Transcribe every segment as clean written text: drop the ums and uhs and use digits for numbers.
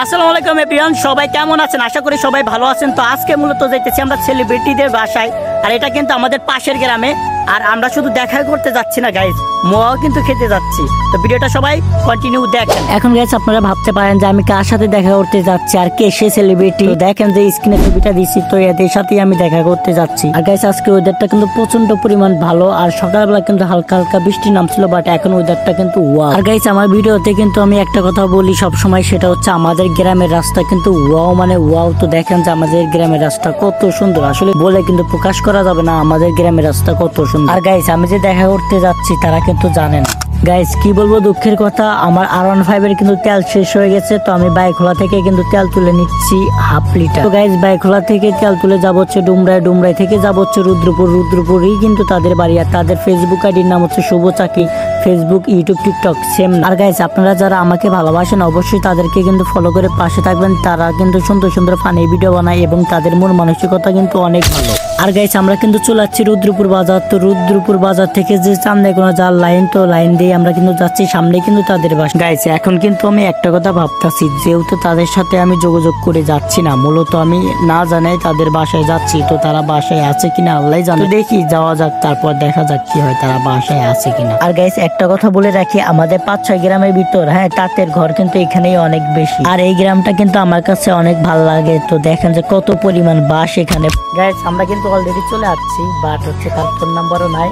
আসসালামু আলাইকুম এভরিওয়ান, সবাই কেমন আছেন? আশা করি সবাই ভালো আছেন। তো আজকে মূলত যাইতেছি আমরা সেলিব্রিটিদের বাসায়, আর এটা কিন্তু আমাদের পাশের গ্রামে। আর আমরা শুধু দেখা করতে যাচ্ছি না গাইজ, মোয়াও কিন্তু খেতে যাচ্ছি। তো ভিডিওটা সবাই কন্টিনিউ দেখেন। এখন গাইজ আপনারা ভাবতে পারেন যে আমি কার সাথে দেখা করতে যাচ্ছি আর কে সে সেলিব্রিটি। দেখেন যে স্ক্রিনে ছবিটা দিচ্ছি, তো এদের সাথেই আমি দেখা করতে যাচ্ছি। আর গাইজ আজকে ওয়েদারটা কিন্তু প্রচন্ড পরিমাণ ভালো, আর সকালবেলা কিন্তু হালকা হালকা বৃষ্টি নামছিল, বাট এখন ওয়েদারটা কিন্তু ওয়াও। আর গাইজ আমার ভিডিওতে কিন্তু আমি একটা কথা বলি সব সময়, সেটা হচ্ছে আমাদের গ্রামের রাস্তা কিন্তু ওয়াও মানে ওয়াও। তো দেখেন যে আমাদের গ্রামের রাস্তা কত সুন্দর, আসলে বলে কিন্তু প্রকাশ করা যাবে না আমাদের গ্রামের রাস্তা কত সুন্দর। আর গাইস আমি যে দেখা করতে যাচ্ছি তারা কিন্তু জানে না। গাইস কি বলবো, দুঃখের কথা, আমার R15 এর কিন্তু তেল শেষ হয়ে গেছে। তো আমি বাইকখোলা থেকে কিন্তু তেল তুলে নিচ্ছি হাফ লিটার। তো গাইস বাইকখোলা থেকে তেল তুলে যাব হচ্ছে ডুমরাই, ডুমরাই থেকে যাব হচ্ছে রুদ্রপুর, রুদ্রপুরই কিন্তু তাদের বাড়ি। আর তাদের ফেসবুক আইডির নাম হচ্ছে শুভ চাকি, ফেসবুক, ইউটিউব, টিকটক সেম। আর গাইস আপনারা যারা আমাকে ভালোবাসেন অবশ্যই তাদেরকে কিন্তু ফলো করে পাশে থাকবেন। তারা কিন্তু সুন্দর সুন্দর ফানি ভিডিও বানায় এবং তাদের মন মানসিকতা কিন্তু অনেক ভালো। আর গাইস আমরা কিন্তু চলে যাচ্ছি রুদ্রপুর বাজার। তো রুদ্রপুর বাজার থেকে যে চান্দাইকোনা যার লাইন, তো লাইন দিয়ে আমরা কিন্তু যাচ্ছি, সামনে কিন্তু তাদের বাসা। গাইস এখন কিন্তু আমি একটা কথা ভাবতাছি, যেহেতু তাদের সাথে আমি যোগাযোগ করে যাচ্ছি না, মূলত আমি না জানাই তাদের বাসায় যাচ্ছি, তো তারা বাসায় আছে কিনা আল্লাহ জানে। দেখি যাওয়া যাক, তারপর দেখা যাক কি হয়, তারা বাসায় আছে কিনা। আর গাইস একটা কথা বলে রাখি, আমাদের 5-6 গ্রামের ভিতর তাঁতের ঘর কিন্তু এখানেই অনেক বেশি। আর এই গ্রামটা কিন্তু আমার কাছে অনেক ভালো লাগে। তো দেখেন যে কত পরিমাণ বাস এখানে। গাইস আমরা কিন্তু অলরেডি চলে আসছি, বাট হচ্ছে তার ফোন নাম্বারও নাই,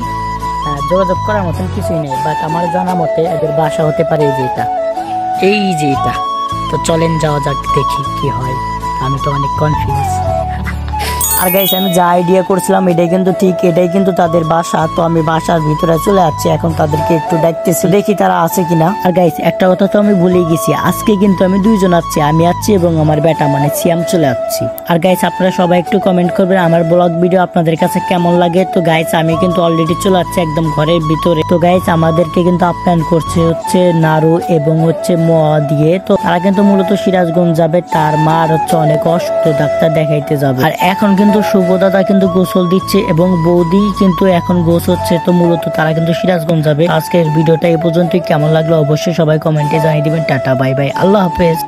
যোগাযোগ করার মতন কিছুই নেই। বাট আমার জানা মতে এদের বাসা হতে পারে এই যে এটা। তো চলেন যাওয়া যাক, দেখি কি হয়। আমি তো অনেক কনফিউজ। আর গাইস আমি যা আইডিয়া করছিলাম এটাই কিন্তু ঠিক, এটাই কিন্তু তাদের বাসা। তো আমি বাসার ভিতরে চলে যাচ্ছি, এখন তাদেরকে একটু ডাকতেছি, দেখি তারা আছে কিনা। আর গাইস একটা কথা তো আমি ভুলে গেছি, আজকে কিন্তু আমি দুইজন আছি, আমি আছি এবং আমার বেটা মানে সিয়াম চলে যাচ্ছি। আর গাইস আপনারা সবাই একটু কমেন্ট করবেন আমার ব্লগ ভিডিও আপনাদের কাছে কেমন লাগে। তো গাইস আমি কিন্তু অলরেডি চলে যাচ্ছি একদম ঘরের ভিতরে। তো গাইস আমাদেরকে কিন্তু আপ্যায়ন করছে হচ্ছে নাড়ু এবং হচ্ছে মোয়া দিয়ে। তো তারা কিন্তু মূলত সিরাজগঞ্জ যাবে, তার মার হচ্ছে অনেক অসুস্থ, ডাক্তার দেখাইতে যাবে। আর এখন কিন্তু শুভ দাদা কিন্তু গোসল দিচ্ছে এবং বৌদি কিন্তু এখন গোস হচ্ছে। তো মূলত তারা কিন্তু সিরাজগঞ্জ যাবে। আজকের ভিডিওটা এই পর্যন্তই। কেমন লাগলো অবশ্যই সবাই কমেন্টে জানিয়ে দিবেন। টাটা, বাই বাই, আল্লাহ হাফেজ।